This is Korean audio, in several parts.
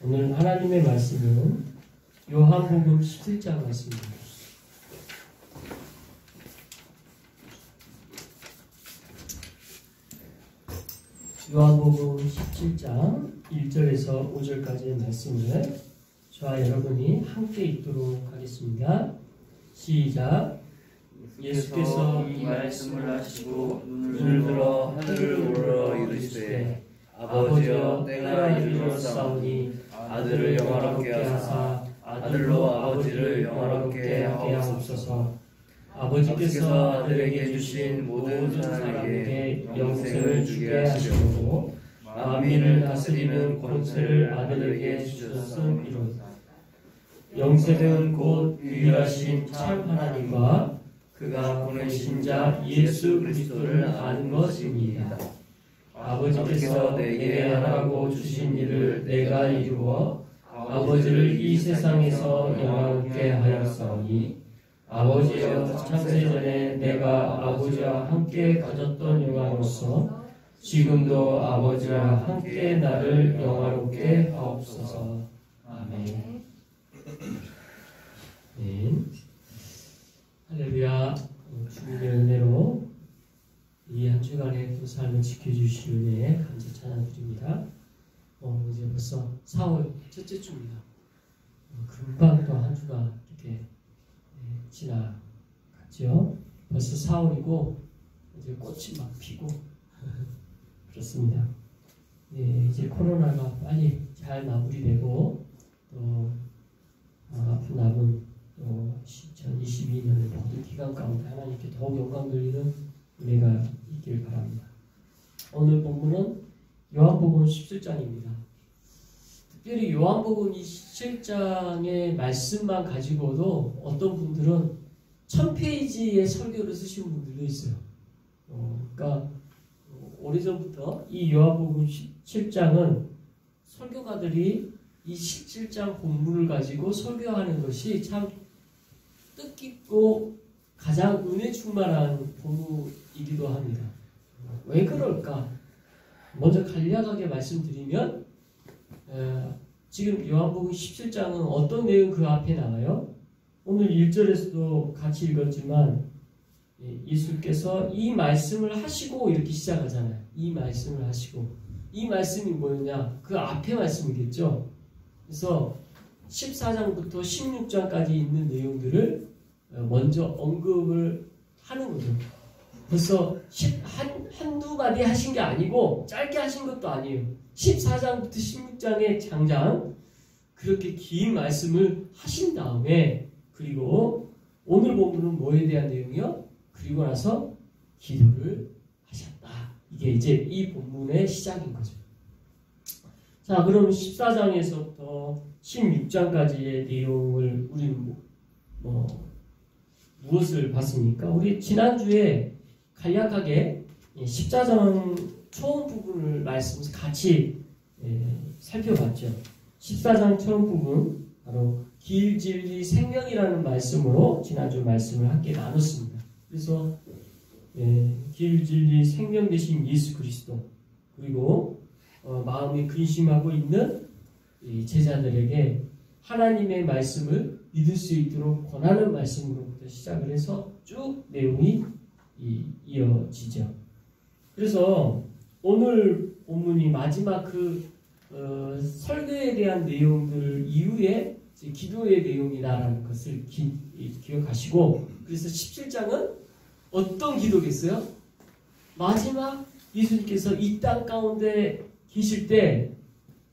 오늘 하나님의 말씀은 요한복음 17장 말씀입니다. 요한복음 17장 1절에서 5절까지의 말씀을 저와 여러분이 함께 읽도록 하겠습니다. 시작. 예수께서 이 말씀을 하시고 눈을 들어 하늘을 우러러 이르시되 아버지여 때가 이르렀사오니 아들을 영화롭게 하사 아들로 아버지를 영화롭게 하옵소서. 아버지께서 아들에게 주신 모든 사람에게 영생을 주게 하시고 만민을 다스리는 권세를 아들에게 주셨음이로다. 영생은 곧 유일하신 참 하나님과 그가 보내신 자 예수 그리스도를 아는 것입니다. 아버지께서 내게 하라고 주신 일을 내가 이루어 아버지를 이 세상에서 영화롭게 하였사오니 아버지여 창세전에 내가 아버지와 함께 가졌던 영광으로서 지금도 아버지와 함께 나를 영화롭게 하옵소서. 아멘. 할렐루야. 주님의 은혜로 이 한 주간의 또 삶을 지켜주실 은혜에 감사 찬양드립니다. 이제 벌써 4월 첫째 주입니다. 금방 또 한 주가 이렇게 지나갔죠. 벌써 4월이고 이제 꽃이 막 피고 그렇습니다. 이제 코로나가 빨리 잘 마무리되고 또 앞으로 남은 또 2022년의 모든 기간 가운데 하나님께 더욱 영광 돌리는 은혜가 있길 바랍니다. 오늘 본문은 요한복음 17장입니다. 특별히 요한복음 17장의 말씀만 가지고도 어떤 분들은 1000페이지의 설교를 쓰신 분들도 있어요. 그러니까 오래전부터 이 요한복음 17장은 설교가들이 이 17장 본문을 가지고 설교하는 것이 참 뜻깊고 가장 은혜 충만한 본문이기도 합니다. 왜 그럴까? 먼저 간략하게 말씀드리면 지금 요한복음 17장은 어떤 내용 그 앞에 나와요? 오늘 1절에서도 같이 읽었지만 예수께서 이 말씀을 하시고 이렇게 시작하잖아요. 이 말씀을 하시고 이 말씀이 뭐냐? 그 앞에 말씀이겠죠. 그래서 14장부터 16장까지 있는 내용들을 먼저 언급을 하는 거죠. 벌써 한두 마디 하신 게 아니고 짧게 하신 것도 아니에요. 14장부터 16장의 장장 그렇게 긴 말씀을 하신 다음에 그리고 오늘 본문은 뭐에 대한 내용이요? 그리고 나서 기도를 하셨다. 이게 이제 이 본문의 시작인 거죠. 자, 그럼 14장에서부터 16장까지의 내용을 우리는 무엇을 봤습니까? 우리 지난주에 간략하게 14장 처음 부분을 말씀 같이 살펴봤죠. 14장 처음 부분 바로 길, 진리, 생명이라는 말씀으로 지난주 말씀을 함께 나눴습니다. 그래서 길, 진리, 생명 되신 예수 그리스도 그리고 마음이 근심하고 있는 제자들에게 하나님의 말씀을 믿을 수 있도록 권하는 말씀으로부터 시작을 해서 쭉 내용이 이어지죠. 그래서 오늘 본문이 마지막 설교에 대한 내용들 이후에 기도의 내용이다라는 것을 기억하시고 그래서 17장은 어떤 기도겠어요? 마지막 예수님께서 이 땅 가운데 계실 때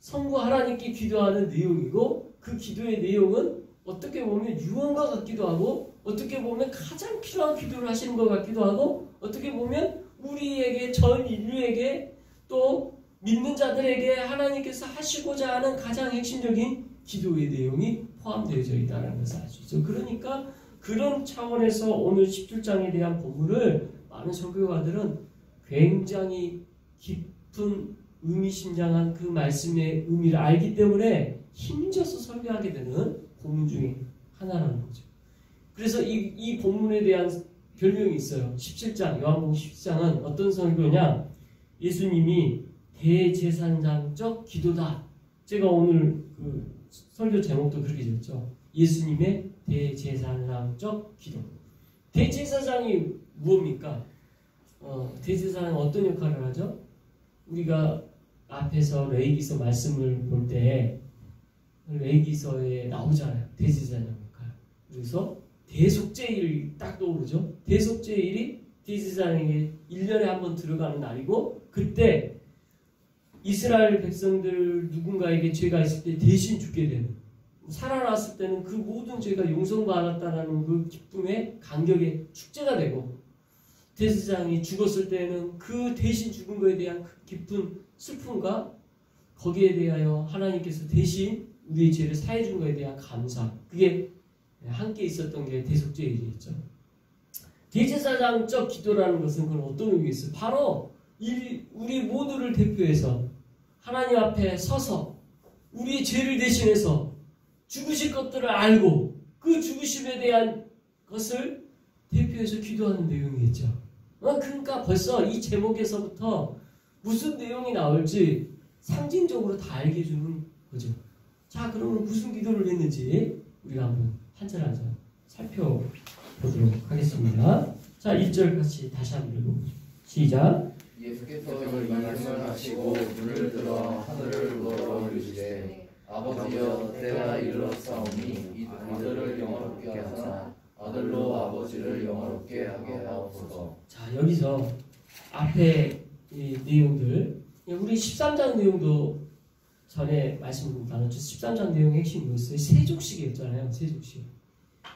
성부 하나님께 기도하는 내용이고 그 기도의 내용은 어떻게 보면 유언과 같기도 하고 어떻게 보면 가장 필요한 기도를 하시는 것 같기도 하고 어떻게 보면 우리에게 전 인류에게 또 믿는 자들에게 하나님께서 하시고자 하는 가장 핵심적인 기도의 내용이 포함되어져 있다는 것을 알 수 있죠. 그러니까 그런 차원에서 오늘 17장에 대한 본문을 많은 설교가들은 굉장히 깊은 의미심장한 그 말씀의 의미를 알기 때문에 힘줘서 설교하게 되는 본문 중에 하나라는 거죠. 그래서 이 본문에 대한 별명이 있어요. 17장, 요한복음 17장은 어떤 설교냐? 예수님이 대제사장적 기도다 제가 오늘 그 설교 제목도 그렇게 줬죠. 예수님의 대제사장적 기도. 대제사장이 무엇입니까? 대제사장은 어떤 역할을 하죠? 우리가 앞에서 레위기서 말씀을 볼 때 레위기서에 나오잖아요. 대제사장 역할. 그래서 대속죄일이 딱 떠오르죠. 대속죄일이 대제사장에게 1년에 한 번 들어가는 날이고 그때 이스라엘 백성들 누군가에게 죄가 있을 때 대신 죽게 되는 살아났을 때는 그 모든 죄가 용서받았다라는 그 기쁨의 감격의 축제가 되고 대제사장이 죽었을 때는 그 대신 죽은 것에 대한 그 깊은 슬픔과 거기에 대하여 하나님께서 대신 우리의 죄를 사해 준 것에 대한 감사 그게 함께 있었던 게 대속죄일이었죠. 대제사장적 기도라는 것은 그건 어떤 의미가 있어요? 바로 우리 모두를 대표해서 하나님 앞에 서서 우리의 죄를 대신해서 죽으실 것들을 알고 그 죽으심에 대한 것을 대표해서 기도하는 내용이겠죠. 그러니까 벌써 이 제목에서부터 무슨 내용이 나올지 상징적으로 다 알게 해주는 거죠. 자, 그러면 무슨 기도를 했는지 우리가 한번 한 절 한 절 살펴보도록 하겠습니다. 자, 1절 같이 다시 한번 읽어보죠. 시작. 예수께서 이 말씀하시고 눈을 들어 하늘을 우러러보시되 아버지여 때가 이르렀사오니 이 아들을 영화롭게 하사 아들로 아버지를 영화롭게 하게 하옵소서. 자, 여기서 앞에 이 내용들 우리 13장 내용도 전에 말씀 나눴죠. 13장 내용의 핵심이 뭐였어요? 세족식이었잖아요. 세족식.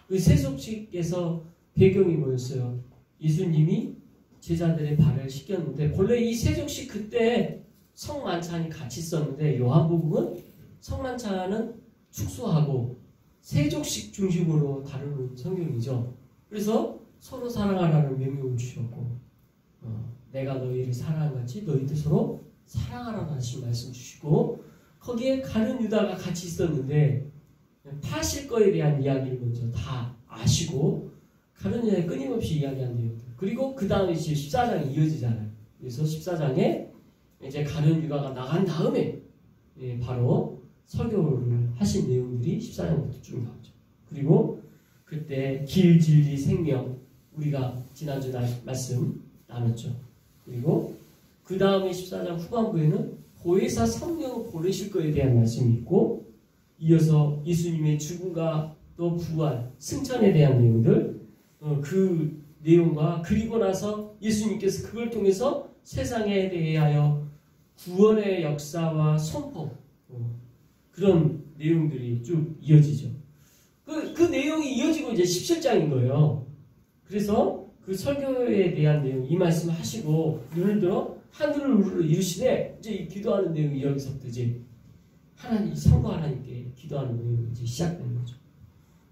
그 세족식에서 배경이 뭐였어요? 예수님이 제자들의 발을 씻겼는데 본래 이 세족식 그때 성만찬이 같이 있었는데 요한복음은 성만찬은 축소하고 세족식 중심으로 다루는 성경이죠. 그래서 서로 사랑하라는 명령을 주셨고 내가 너희를 사랑한 같이 너희도 서로 사랑하라는 하신 말씀 주시고 거기에 가룟 유다가 같이 있었는데 파실 거에 대한 이야기를 먼저 다 아시고 가룟 유다에 끊임없이 이야기한 내용들 그리고 그 다음에 이제 14장이 이어지잖아요. 그래서 14장에 이제 가룟 유다가 나간 다음에 바로 설교를 하신 내용들이 14장부터 쭉 나오죠. 그리고 그때 길, 진리, 생명 우리가 지난주 말씀 나눴죠. 그리고 그 다음에 14장 후반부에는 보혜사 성령을 보내실 것에 대한 말씀이 있고 이어서 예수님의 죽음과 또 부활, 승천에 대한 내용들 그 내용과 그리고 나서 예수님께서 그걸 통해서 세상에 대하여 구원의 역사와 선포 그런 내용들이 쭉 이어지죠. 그 내용이 이어지고 이제 17장인 거예요. 그래서 그 설교에 대한 내용 이 말씀 하시고 눈을 들어 하늘을 이루시되 이제 기도하는 내용이 여기서부터 이제 하나님 성부 하나님께 기도하는 내용이 이제 시작되는 거죠.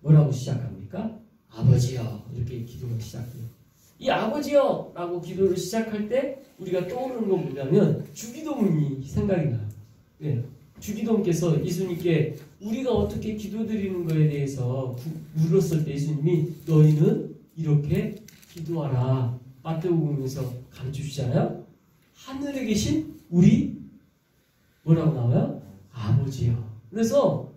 뭐라고 시작합니까? 아버지여 이렇게 기도가 시작돼요. 이 아버지여라고 기도를 시작할 때 우리가 떠오르는 건 뭐냐면 주기도문이 생각이 나요. 네. 주기도문께서 예수님께 우리가 어떻게 기도드리는 것에 대해서 물었을 때 예수님이 너희는 이렇게 기도하라 마태복음에서 가르쳐 주잖아요. 하늘에 계신 우리 뭐라고 나와요? 아버지요. 그래서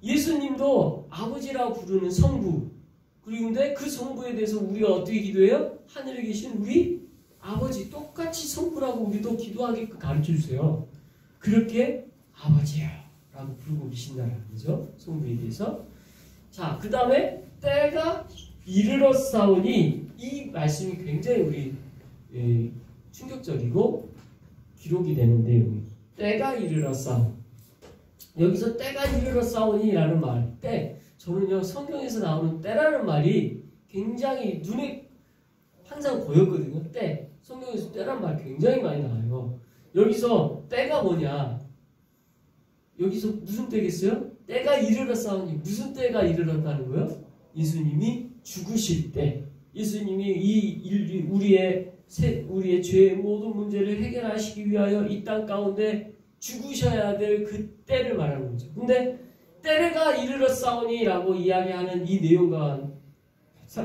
예수님도 아버지라고 부르는 성부 그런데 그 성부에 대해서 우리가 어떻게 기도해요? 하늘에 계신 우리 아버지 똑같이 성부라고 우리도 기도하게끔 가르쳐 주세요. 그렇게 아버지요 라고 부르고 계신다는 거죠. 성부에 대해서. 자, 그 다음에 때가 이르렀사오니 이 말씀이 굉장히 우리 충격적이고 기록이 되는 내용이에요. 때가 이르렀사오니 여기서 때가 이르렀사오니 라는 말 때 저는요 성경에서 나오는 때라는 말이 굉장히 눈에 항상 보였거든요. 때 성경에서 때라는 말 굉장히 많이 나와요. 여기서 때가 뭐냐 여기서 무슨 때겠어요? 때가 이르렀사오니 무슨 때가 이르렀다는 거예요? 예수님이 죽으실 때 예수님이 우리의 죄의 모든 문제를 해결하시기 위하여 이 땅 가운데 죽으셔야 될 그 때를 말하는 거죠. 근데 때가 이르렀사오니 라고 이야기하는 이 내용과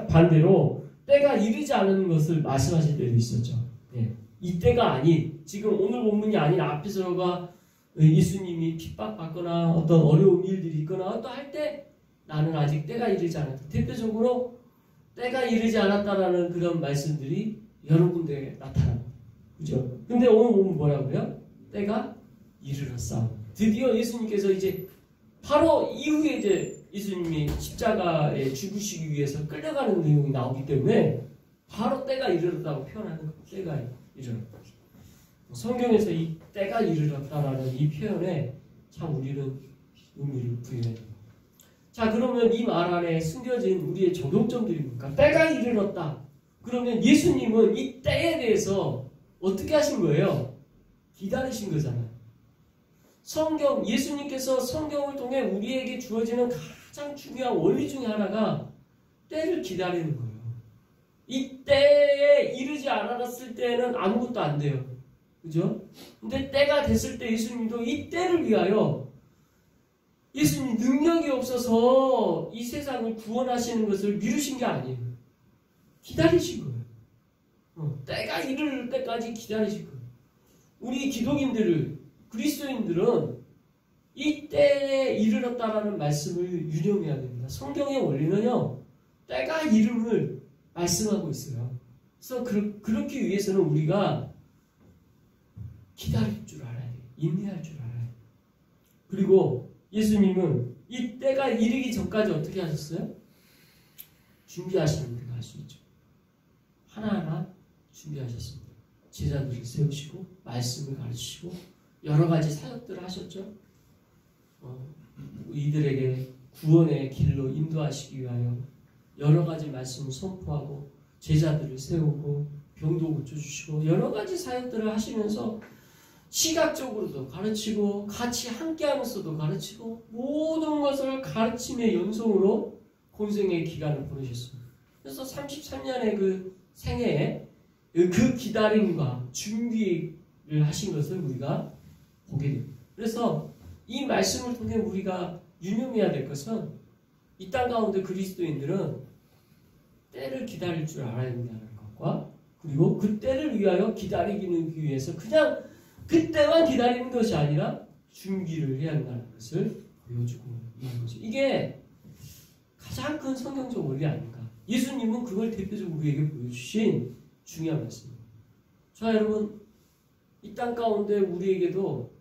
반대로 때가 이르지 않은 것을 말씀하실 때도 있었죠. 네. 이 때가 아닌 지금 오늘 본문이 아닌 앞에서가 예수님이 핍박받거나 어떤 어려운 일들이 있거나 또 할 때 나는 아직 때가 이르지 않았다. 대표적으로 때가 이르지 않았다라는 그런 말씀들이 여러 군데 나타납니다. 그죠? 근데 오늘 보면 뭐라고요? 때가 이르렀사. 드디어 예수님께서 이제 바로 이후에 이제 예수님이 십자가에 죽으시기 위해서 끌려가는 내용이 나오기 때문에 바로 때가 이르렀다고 표현하는 거예요. 때가 이르렀다. 성경에서 이 때가 이르렀다라는 이 표현에 참 우리는 의미를 부여해야 됩니다. 자, 그러면 이 말 안에 숨겨진 우리의 적용점들이 뭡니까? 때가 이르렀다. 그러면 예수님은 이 때에 대해서 어떻게 하신 거예요? 기다리신 거잖아요. 예수님께서 성경을 통해 우리에게 주어지는 가장 중요한 원리 중에 하나가 때를 기다리는 거예요. 이 때에 이르지 않았을 때는 아무것도 안 돼요. 그죠? 근데 때가 됐을 때 예수님도 이 때를 위하여 예수님 능력이 없어서 이 세상을 구원하시는 것을 미루신 게 아니에요. 기다리신 거예요. 때가 이를 때까지 기다리신 거예요. 우리 기독인들을, 그리스도인들은 이 때에 이르렀다라는 말씀을 유념해야 됩니다. 성경의 원리는요, 때가 이름을 말씀하고 있어요. 그래서 그렇기 위해서는 우리가 기다릴 줄 알아야 돼요. 인내할 줄 알아야 돼요. 그리고 예수님은 이 때가 이르기 전까지 어떻게 하셨어요? 준비하시는 데가 할 수 있죠. 하나하나 준비하셨습니다. 제자들을 세우시고 말씀을 가르치시고 여러 가지 사역들을 하셨죠. 이들에게 구원의 길로 인도하시기 위하여 여러 가지 말씀을 선포하고 제자들을 세우고 병도 고쳐주시고 여러 가지 사역들을 하시면서 시각적으로도 가르치고 같이 함께하면서도 가르치고 모든 것을 가르침의 연속으로 공생의 기간을 보내셨습니다. 그래서 33년의 그 생애에 그 기다림과 준비를 하신 것을 우리가 보게 됩니다. 그래서 이 말씀을 통해 우리가 유념해야 될 것은 이 땅 가운데 그리스도인들은 때를 기다릴 줄 알아야 된다는 것과 그리고 그 때를 위하여 기다리기 위해서 그냥 그때만 기다리는 것이 아니라 준비를 해야 한다는 것을 보여주고 있는 거죠. 이게 가장 큰 성경적 원리 아닌가. 예수님은 그걸 대표적으로 우리에게 보여주신 중요한 말씀입니다. 자, 여러분, 이 땅 가운데 우리에게도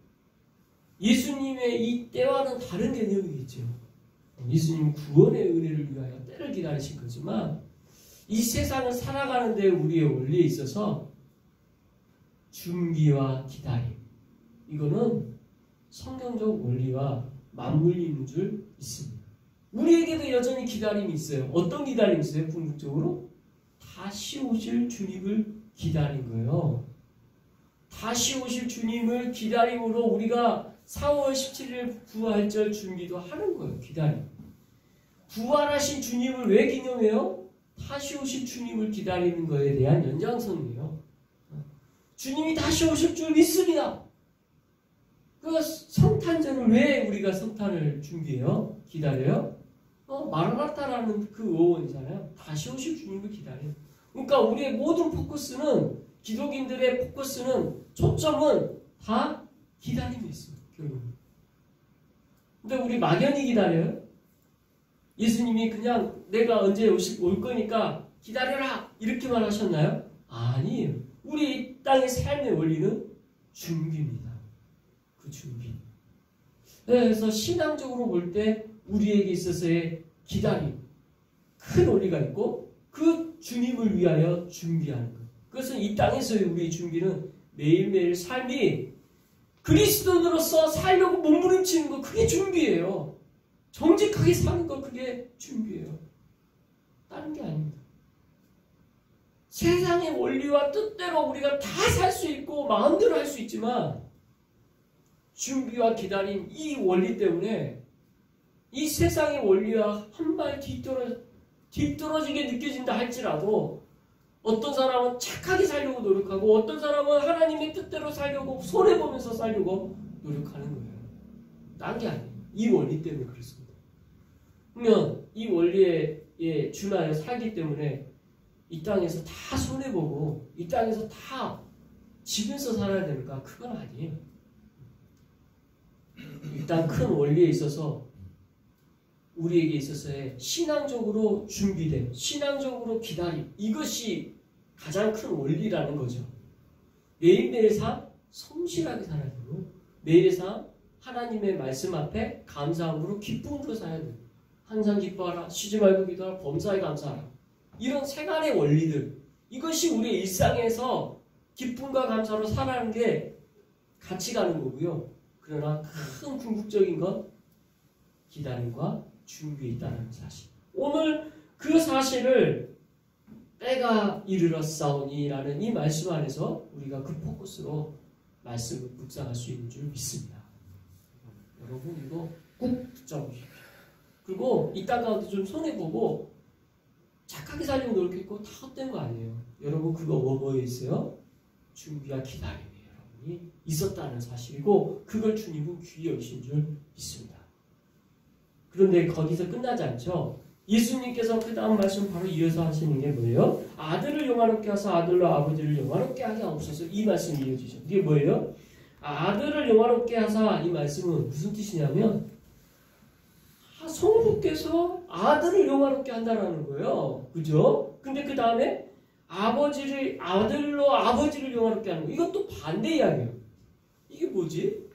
예수님의 이 때와는 다른 개념이겠죠. 예수님은 구원의 은혜를 위하여 때를 기다리신 거지만 이 세상을 살아가는 데 우리의 원리에 있어서 준비와 기다림, 이거는 성경적 원리와 맞물리 있는 줄 믿습니다. 우리에게도 여전히 기다림이 있어요. 어떤 기다림이 있어요? 궁극적으로 다시 오실 주님을 기다린 거예요. 다시 오실 주님을 기다림으로 우리가 4월 17일 부활절 준비도 하는 거예요. 기다림. 부활하신 주님을 왜 기념해요? 다시 오실 주님을 기다리는 것에 대한 연장선이에요. 주님이 다시 오실 줄 믿습니다. 그 성탄절을 왜 우리가 성탄을 준비해요? 기다려요? 마라나타라는 그 어원이잖아요. 다시 오실 주님을 기다려요. 그러니까 우리의 모든 포커스는, 기독인들의 포커스는, 초점은 다 기다림에 있습니다. 결국은. 근데 우리 막연히 기다려요? 예수님이 그냥 내가 언제 올 거니까 기다려라 이렇게만 하셨나요? 아니에요. 우리 이 땅의 삶의 원리는 준비입니다. 그 준비. 그래서 신앙적으로 볼 때 우리에게 있어서의 기다림, 큰 원리가 있고 그 주님을 위하여 준비하는 것. 그것은 이 땅에서의 우리의 준비는 매일매일 삶이 그리스도인으로서 살려고 몸부림치는 것, 그게 준비예요. 정직하게 사는 것, 그게 준비예요. 다른 게 아닙니다. 세상의 원리와 뜻대로 우리가 다 살 수 있고 마음대로 할 수 있지만 준비와 기다림, 이 원리 때문에 이 세상의 원리와 한 발 뒤떨어지게 느껴진다 할지라도 어떤 사람은 착하게 살려고 노력하고 어떤 사람은 하나님의 뜻대로 살려고 손해보면서 살려고 노력하는 거예요. 딴 게 아니에요. 이 원리 때문에 그렇습니다. 그러면 이 원리에 준하여 살기 때문에 이 땅에서 다 손해보고 이 땅에서 다 지면서 살아야 되니까 그건 아니에요. 일단 큰 원리에 있어서 우리에게 있어서의 신앙적으로 준비된, 신앙적으로 기다림, 이것이 가장 큰 원리라는 거죠. 매일매일 삶 성실하게 살아야 되고, 매일의 삶 하나님의 말씀 앞에 감사함으로 기쁨으로 살아야 돼요. 항상 기뻐하라, 쉬지 말고 기도하라, 범사에 감사하라. 이런 세간의 원리들, 이것이 우리 일상에서 기쁨과 감사로 살아가는 게 같이 가는 거고요. 그러나 큰 궁극적인 건 기다림과 준비에 있다는 사실. 오늘 그 사실을 때가 이르렀사오니라는 이 말씀 안에서 우리가 그 포커스로 말씀을 묵상할 수 있는 줄 믿습니다. 여러분 이거 꼭 붙잡으십시오. 그리고 이 땅 가운데 좀 손해보고 착하게 살려고 노력했고 다 헛된 거 아니에요. 여러분 그거 뭐에 있어요? 준비와 기다림이 여러분이 있었다는 사실이고 그걸 주님은 귀히 여기신 줄 믿습니다. 그런데 거기서 끝나지 않죠. 예수님께서 그 다음 말씀 바로 이어서 하시는 게 뭐예요? 아들을 영화롭게 하사 아들로 아버지를 영화롭게 하게 하옵소서. 이 말씀이 이어지죠. 이게 뭐예요? 아들을 영화롭게 하사, 이 말씀은 무슨 뜻이냐면 성부께서 아들을 영화롭게 한다라는 거예요. 그죠? 근데 그 다음에 아들로 아버지를 영화롭게 하는 거. 이것도 반대 이야기예요. 이게 뭐지?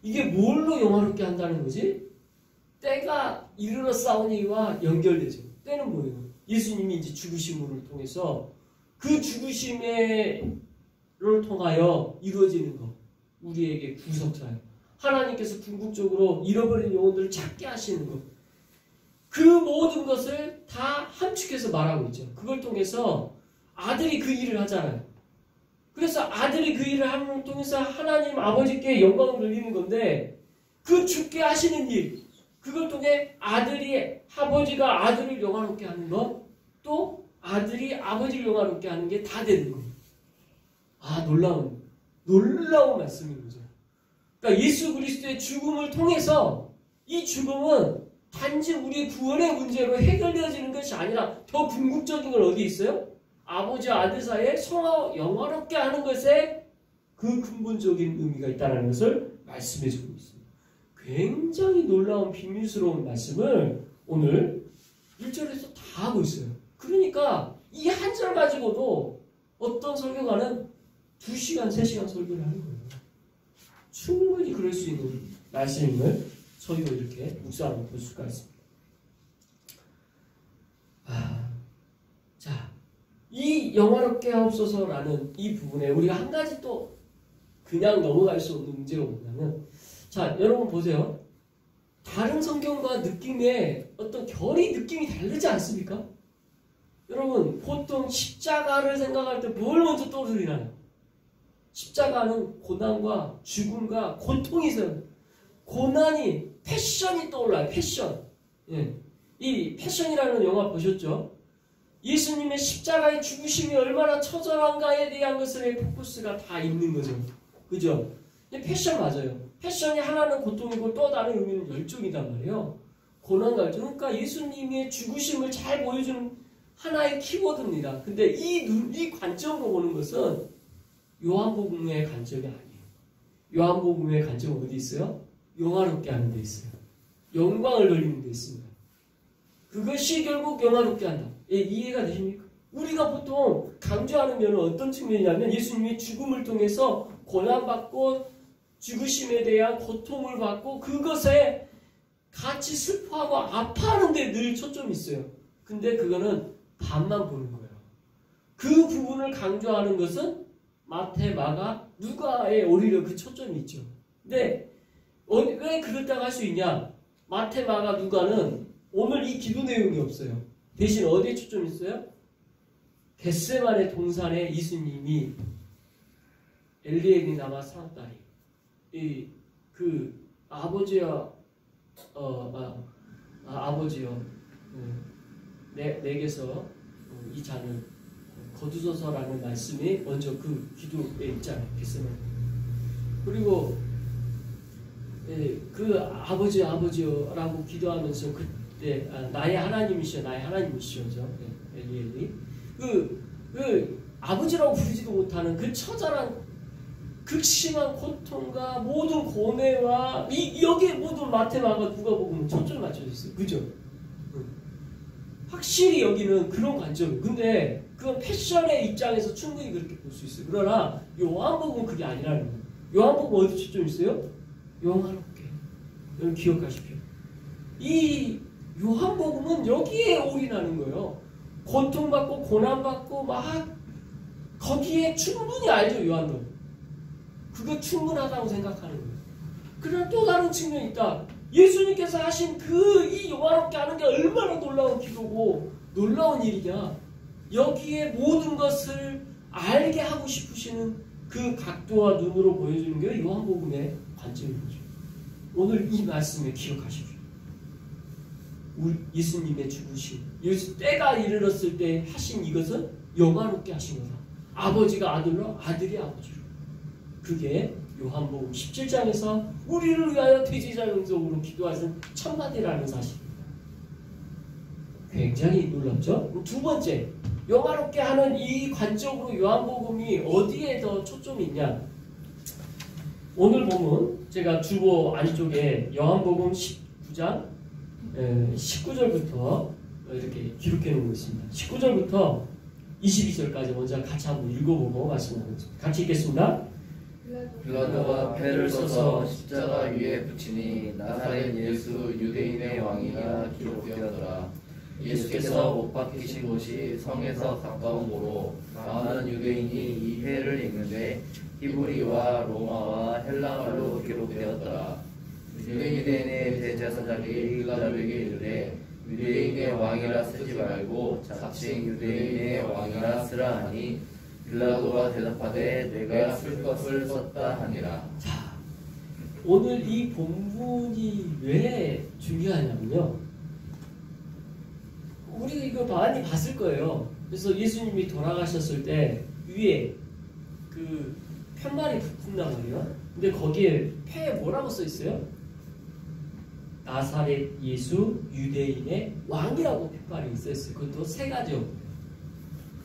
이게 뭘로 영화롭게 한다는 거지? 때가 이르렀사오니와 연결되죠. 때는 뭐예요? 예수님이 이제 죽으심을 통해서 그 죽으심을 통하여 이루어지는 것. 우리에게 구속사예요. 하나님께서 궁극적으로 잃어버린 영혼들을 찾게 하시는 것. 그 모든 것을 다 함축해서 말하고 있죠. 그걸 통해서 아들이 그 일을 하잖아요. 그래서 아들이 그 일을 하는 걸 통해서 하나님 아버지께 영광을 돌리는 건데 그 죽게 하시는 일, 그걸 통해 아버지가 아들을 영화롭게 하는 것, 또 아들이 아버지를 영화롭게 하는 게 다 되는 거예요. 아, 놀라운 말씀인 거죠. 그러니까 예수 그리스도의 죽음을 통해서 이 죽음은 단지 우리의 구원의 문제로 해결되어지는 것이 아니라 더 궁극적인 건 어디 있어요? 아버지와 아들 사이에 성화와 영화롭게 하는 것에 그 근본적인 의미가 있다는 것을 말씀해 주고 있습니다. 굉장히 놀라운 비밀스러운 말씀을 오늘 1절에서 다 하고 있어요. 그러니까 이 한 절 가지고도 어떤 설교가는 2시간, 3시간 설교를 하는 거예요. 충분히 그럴 수 있는 말씀임을 저희도 이렇게 묵상하고 볼 수가 있습니다. 자, 이 영화롭게 하옵소서라는 이 부분에 우리가 한 가지 또 그냥 넘어갈 수 없는 문제가 뭐냐면, 자, 여러분 보세요. 다른 성경과 느낌의 어떤 결이 느낌이 다르지 않습니까? 여러분 보통 십자가를 생각할 때 뭘 먼저 떠오르나요? 십자가는 고난과 죽음과 고통이 있어요. 고난이, 패션이 떠올라요. 패션. 예. 이 패션이라는 영화 보셨죠? 예수님의 십자가의 죽으심이 얼마나 처절한가에 대한 것의 포커스가 다 있는 거죠. 그죠? 패션 맞아요. 패션이 하나는 고통이고 또 다른 의미는 열정이단 말이에요. 고난과 열정. 그러니까 예수님의 죽으심을 잘 보여주는 하나의 키워드입니다. 근데 이 관점으로 보는 것은 요한복음의 관점이 아니에요. 요한복음의 관점은 어디 있어요? 영화롭게 하는 데 있어요. 영광을 돌리는 데 있습니다. 그것이 결국 영화롭게 한다. 예, 이해가 되십니까? 우리가 보통 강조하는 면은 어떤 측면이냐면 예수님이 죽음을 통해서 고난받고 죽으심에 대한 고통을 받고 그것에 같이 슬퍼하고 아파하는 데 늘 초점이 있어요. 근데 그거는 반만 보는 거예요. 그 부분을 강조하는 것은 마태, 마가, 누가에 오히려 그 초점이 있죠. 근데 왜 그렇다고 할 수 있냐? 마태, 마가, 누가는 오늘 이 기도 내용이 없어요. 대신 어디에 초점이 있어요? 겟세마네 동산에 예수님이 엘리엘이 남아 사랑딸이 그 아버지여 아버지여 내게서 이 잔을 거두소서라는 말씀이 먼저 그 기도에 있잖아요. 겟세마네. 그리고 그 아버지여라고 기도하면서 그때 나의 하나님이시여 죠. 엘리엘이 그 아버지라고 부르지도 못하는 그 처절한 극심한 고통과 모든 고뇌와 여기에 모든 마태마가 누가복음은 초점을 맞춰줬어요. 그죠? 확실히 여기는 그런 관점이에요. 근데 그건 패션의 입장에서 충분히 그렇게 볼 수 있어요. 그러나 요한복음은 그게 아니라는 거예요. 요한복음 어디 초점이 있어요? 영화롭게. 여러분 기억하십시오. 이 요한복음은 여기에 올인하는 거예요. 고통받고 고난받고 막 거기에 충분히 알죠. 요한도. 그거 충분하다고 생각하는 거예요. 그러나 또 다른 측면이 있다. 예수님께서 하신 이 영화롭게 하는 게 얼마나 놀라운 기도고 놀라운 일이냐. 여기에 모든 것을 알게 하고 싶으시는 그 각도와 눈으로 보여주는 게 요한복음의 관점인 거죠. 오늘 이 말씀을 기억하십시오. 우리 예수님의 죽으심, 예수 때가 이르렀을 때 하신 이것은 영화롭게 하신 거다. 아버지가 아들로, 아들이 아버지로. 그게 요한복음 17장에서 우리를 위하여 대제사장적으로 기도하신 첫마디라는 사실입니다. 굉장히 놀랍죠? 두 번째, 영화롭게 하는 이 관점으로 요한복음이 어디에 더 초점이 있냐? 오늘 보면 제가 주보 안쪽에 요한복음 19장 19절부터 이렇게 기록해 놓은 거 있습니다. 19절부터 22절까지 먼저 같이 한번 읽어보고 말씀하겠습니다. 같이 읽겠습니다. 빌라도가 패를 써서 십자가 위에 붙이니 나사렛 예수 유대인의 왕이라 기록되었더라. 예수께서 못 박히신 곳이 성에서 가까운 고로 많은 유대인이 이 해를 읽는데 히브리와 로마와 헬라말로 기록되었더라. 유대인의 대제사장이 빌라도에게 이르되 유대인의 왕이라 쓰지 말고 자칭 유대인의 왕이라 쓰라 하니 빌라도가 대답하되 내가 쓸 것을 썼다 하니라. 자, 오늘 이 본문이 왜 중요하냐면요. 우리 이거 많이 봤을 거예요. 그래서 예수님이 돌아가셨을 때 위에 그 편말이 붙는단 말이에요. 근데 거기에 폐에 뭐라고 써 있어요? 나사렛 예수 유대인의 왕이라고 핏발이 있었어요. 그것도 세 가지요.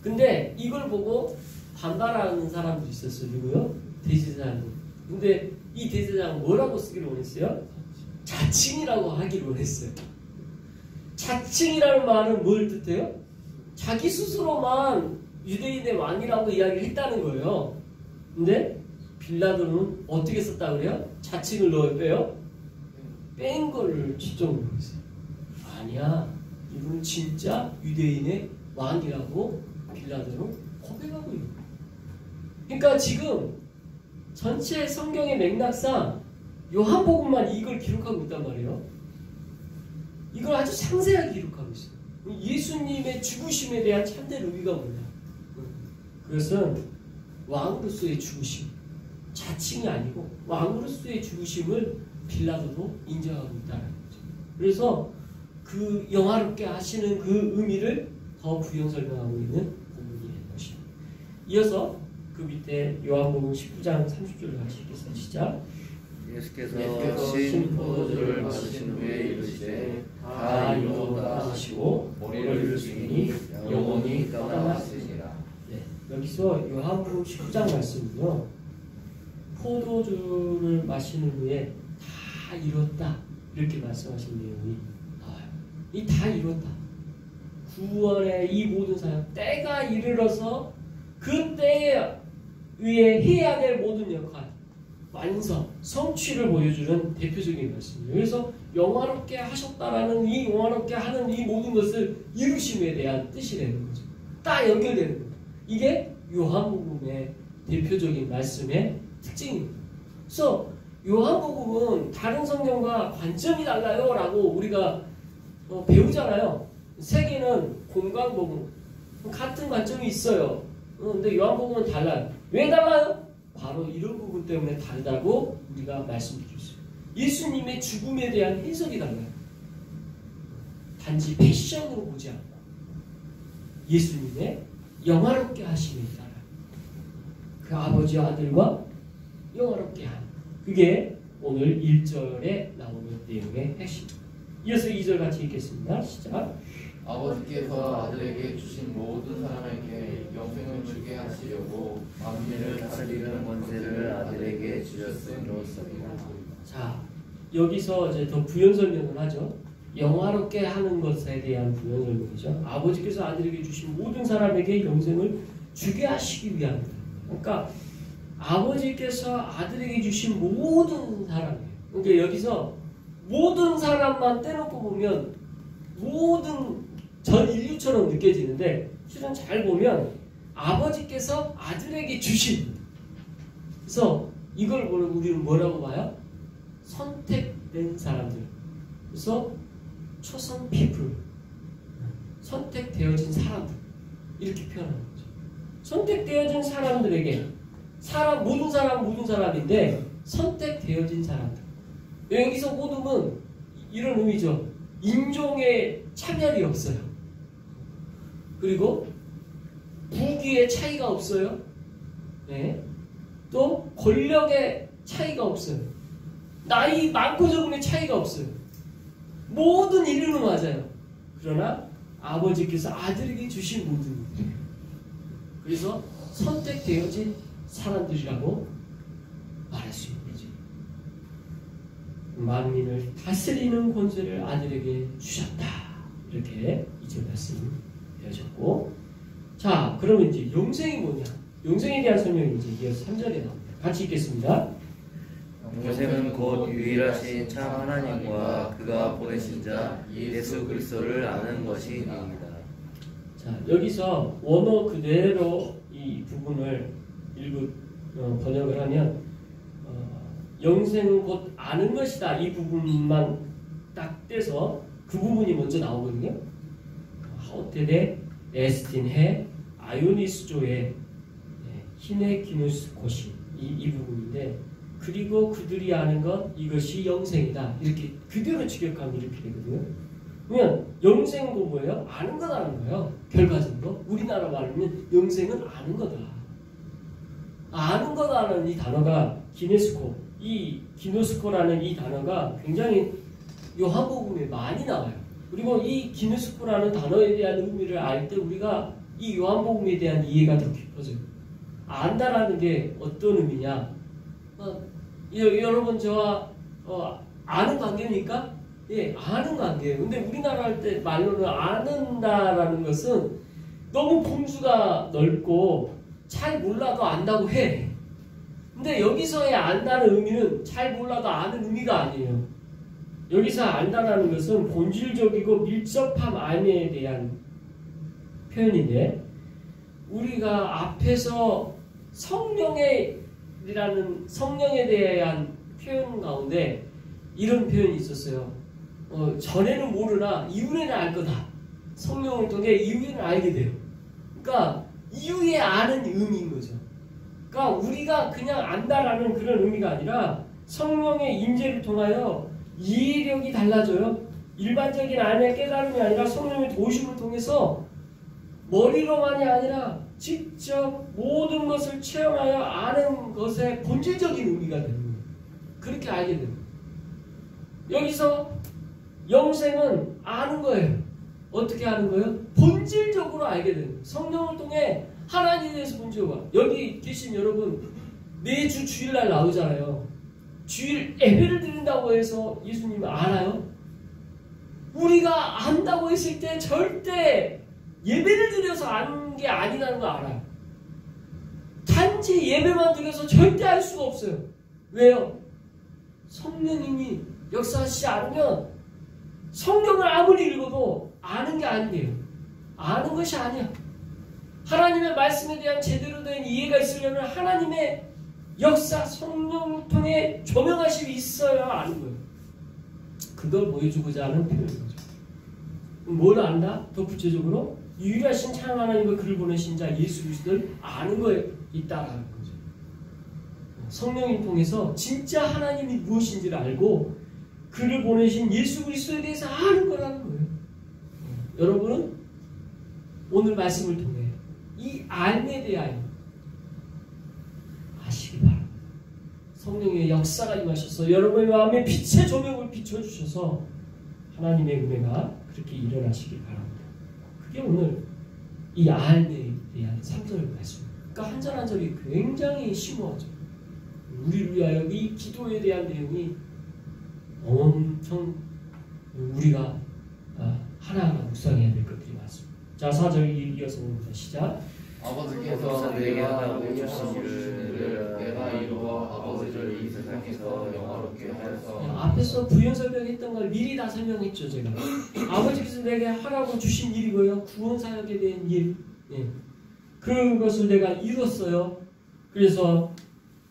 근데 이걸 보고 반발하는 사람들이 있었어요. 누구요? 대제사장님. 근데 이 대제사장은 뭐라고 쓰기를 원했어요? 자칭이라고 하기를 원했어요. 자칭이라는 말은 뭘 뜻해요? 자기 스스로만 유대인의 왕이라고 이야기를 했다는 거예요. 근데 빌라도는 어떻게 썼다 그래요? 자칭을 넣어요? 빼요? 뺀 거를 지적으로 했어요. 아니야. 이분은 진짜 유대인의 왕이라고 빌라도는 고백하고 있는 거예요. 그러니까 지금 전체 성경의 맥락상 요한복음만 이걸 기록하고 있단 말이에요. 이걸 아주 상세하게 기록하고 있어요. 예수님의 죽으심에 대한 참된 의미가 뭐냐? 그것은 왕으로서의 죽으심, 자칭이 아니고 왕으로서의 죽으심을 빌라도도 인정하고 있다는 거죠. 그래서 그 영화롭게 하시는 그 의미를 더 부연 설명하고 있는 본문이 되는 것입니다. 이어서 그 밑에 요한복음 19장 30절을 같이 읽겠습니다. 시작. 예수께서 신 포도주를 마시신 후에 이르시되 다 이루었다 하시고 머리를 숙이니 영혼이 떠나갔으니라. 네, 여기서 요한복음 19장 말씀은요. 포도주를 마시는 후에 다 이뤘다 이렇게 말씀하신 내용이 나와요. 이 다 이뤘다. 구원의 이 모든 사역 때가 이르러서 그 때에 의해 해야 될 모든 역할 완성, 성취를 보여주는 대표적인 말씀이에요. 그래서 영화롭게 하셨다라는 이 영화롭게 하는 이 모든 것을 이루심에 대한 뜻이 되는 거죠. 딱 연결되는 거죠. 이게 요한복음의 대표적인 말씀의 특징입니다. 그래서 요한복음은 다른 성경과 관점이 달라요 라고 우리가 배우잖아요. 세계는 공관복음 같은 관점이 있어요. 근데 요한복음은 달라요. 왜 달라요? 바로 이런 부분 때문에 다르다고 우리가 말씀드렸어요. 예수님의 죽음에 대한 해석이 달라요. 단지 패션으로 보지 않고 예수님의 영화롭게 하심에 따라 그 아버지와 아들과 영화롭게 하는 그게 오늘 1절에 나오는 내용의 핵심입니다. 이어서 2절 같이 읽겠습니다. 시작. 아버지께서 아들에게 주신 모든 사람에게 영생을 주게 하시려고 만민을 다스리는 권세를 아들에게 주셨음이로소이다. 자, 여기서 이제 더 부연 설명을 하죠. 영화롭게 하는 것에 대한 부연 설명이죠. 아버지께서 아들에게 주신 모든 사람에게 영생을 주게 하시기 위함이다. 그러니까 아버지께서 아들에게 주신 모든 사람이에요. 그러니까 여기서 모든 사람만 떼놓고 보면 모든 전 인류처럼 느껴지는데 실은 잘 보면 아버지께서 아들에게 주신, 그래서 이걸 우리는 뭐라고 봐요? 선택된 사람들. 그래서 초선 피플, 선택되어진 사람들, 이렇게 표현하는 거죠. 선택되어진 사람들에게, 모든 사람인데 선택되어진 사람들. 여기서 모둠은 이런 의미죠. 인종의 차별이 없어요. 그리고 부귀의 차이가 없어요. 네. 또 권력의 차이가 없어요. 나이 많고 적음의 차이가 없어요. 모든 인류는 맞아요. 그러나 아버지께서 아들에게 주신 모든 일이에요. 그래서 선택되어진 사람들이라고 말할 수 있는 거죠. 만민을 다스리는 권세를 아들에게 주셨다. 이렇게 이제 말씀되어졌고, 자, 그러면 이제 영생이 뭐냐? 영생에 대한 설명이 이제 이어서 3절에 나옵니다. 같이 읽겠습니다. 영생은 곧 유일하신 참 하나님과 그가 보내신 자 예수 그리스도를 아는 것이니이다. 자, 여기서 원어 그대로 이 부분을 번역을 하면 영생은 곧 아는 것이다. 이 부분만 딱 떼서 그 부분이 먼저 나오거든요. 하오테데 에스틴해 아요니스조의 히네기누스코시 이 부분인데, 그리고 그들이 아는 것 이것이 영생이다. 이렇게 그대로 직역하면 이렇게 되거든요. 그러면 영생은 뭐예요? 아는 거라는 거예요. 결과적으로 우리나라 말하면 영생은 아는 거다. 아는 거라는 이 단어가 기네스코, 이 기노스코라는 이 단어가 굉장히 요한복음에 많이 나와요. 그리고 이 기노스코라는 단어에 대한 의미를 알 때 우리가 이 요한복음에 대한 이해가 더 깊어져요. 안다라는 게 어떤 의미냐? 여러분 저와 아는 관계입니까? 예, 아는 관계예요. 근데 우리나라 할 때 말로는 아는다라는 것은 너무 범주가 넓고 잘 몰라도 안다고 해. 근데 여기서의 안다는 의미는 잘 몰라도 아는 의미가 아니에요. 여기서 안다라는 것은 본질적이고 밀접한 암에 대한 표현인데, 우리가 앞에서 성령에 대한 표현 가운데 이런 표현이 있었어요. 전에는 모르나 이후에는 알 거다. 성령을 통해 이후에는 알게 돼요. 그러니까 이후에 아는 의미인 거죠. 그러니까 우리가 그냥 안다라는 그런 의미가 아니라 성령의 임재를 통하여 이해력이 달라져요. 일반적인 안의 깨달음이 아니라 성령의 도우심을 통해서 머리로만이 아니라 직접 모든 것을 체험하여 아는 것의 본질적인 의미가 되는 거예요. 그렇게 알게 됩니다. 여기서 영생은 아는 거예요. 어떻게 아는 거예요? 본질적으로 알게 돼요. 성령을 통해 하나님에 대해서 본질적으로. 여기 계신 여러분 매주 주일날 나오잖아요. 주일 예배를 드린다고 해서 예수님을 알아요? 우리가 안다고 했을 때 절대 예배를 드려서 아는 게 아니라는 걸 알아요. 단지 예배만 드려서 절대 알 수가 없어요. 왜요? 성령님이 역사하시지 않으면 성경을 아무리 읽어도 아는 게 아니에요. 아는 것이 아니야. 하나님의 말씀에 대한 제대로 된 이해가 있으려면 하나님의 역사, 성령을 통해 조명하심이 있어야 아는 거예요. 그걸 보여주고자 하는 표현인 거죠. 뭘 안다? 더 구체적으로 유일하신 참 하나님과 그를 보내신 자 예수 그리스도를 아는 거에 있다라는 거죠. 성령을 통해서 진짜 하나님이 무엇인지를 알고 그를 보내신 예수 그리스도에 대해서 아는 거라는 거예요. 여러분은 오늘 말씀을 통해 이 안에 대하여 아시기 바랍니다. 성령의 역사가 임하셔서 여러분의 마음에 빛의 조명을 비춰주셔서 하나님의 은혜가 그렇게 일어나시기 바랍니다. 그게 오늘 이 알에 대한 3절 말씀. 그러니까 한 절 한 절이 굉장히 심오하죠. 우리를 위하여 이 기도에 대한 내용이 엄청 우리가 하나하나 묵상해야 될 것들이 많습니다. 자, 4절 이어서 봅니다. 시작. 아버지께서 내게 하라고 주신 일을 내가 이루어 아버지를 이 세상에서 영화롭게 하여서. 앞에서 부연 설명했던 걸 미리 다 설명했죠. 제가 아버지께서 내게 하라고 주신 일이고요, 구원 사역에 대한 일, 그것을 내가 이뤘어요. 그래서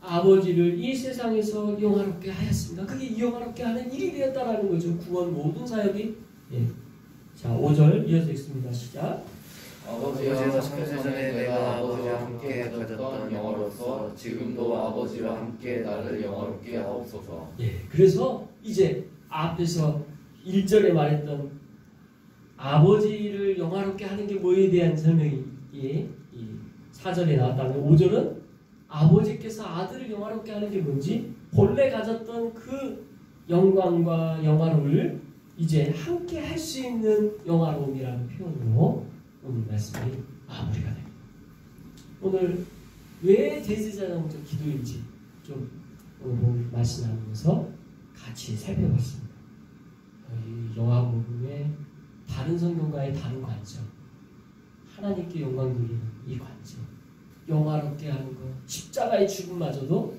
아버지를 이 세상에서 영화롭게 하였습니다. 그게 영화롭게 하는 일이 되었다라는 거죠. 구원 모든 사역이. 자, 5절 이어서 읽습니다. 시작. 아버지와 창세전에 내가 아버지와 함께 가졌던 영화로서 지금도 아버지와 함께 나를 영화롭게 하옵소서. 그래서 이제 앞에서 1절에 말했던 아버지를 영화롭게 하는 게 뭐에 대한 설명이 이 4절에 나왔다면 5절은 아버지께서 아들을 영화롭게 하는 게 뭔지 본래 가졌던 그 영광과 영화로움을 이제 함께 할 수 있는 영화로움이라는 표현으로 오늘 말씀이 마무리가 됩니다. 오늘 왜 대제사장적 기도인지 좀 오늘 말씀 나누면서 같이 살펴봤습니다. 이 요한복음의 다른 성경과의 다른 관점, 하나님께 영광 돌리는 이 관점, 영화롭게 하는 것, 십자가의 죽음마저도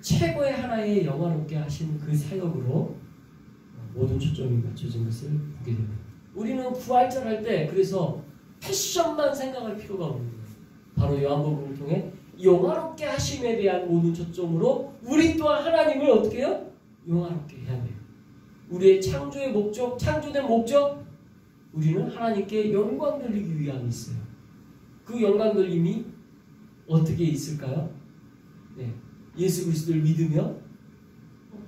최고의 하나의 영화롭게 하시는 그 사역으로 모든 초점이 맞춰진 것을 보게 됩니다. 우리는 부활절 할 때 그래서 패션만 생각할 필요가 없는 거예요. 바로 요한복음을 통해 영화롭게 하심에 대한 모든 초점으로 우리 또한 하나님을 어떻게 해요? 영화롭게 해야 돼요. 우리의 창조의 목적, 창조된 목적, 우리는 하나님께 영광 돌리기 위함이 있어요. 그 영광 돌림이 어떻게 있을까요? 예수 그리스도를 믿으며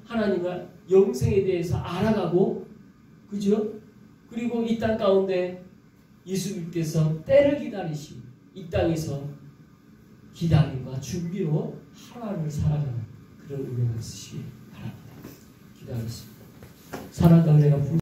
하나님의 영생에 대해서 알아가고, 그죠? 그리고 이 땅 가운데 예수님께서 때를 기다리시 이 땅에서 기다림과 준비로 하루하루를 살아가는 그런 은혜가 있으시기 바랍니다. 기도하겠습니다. 사랑과 은혜가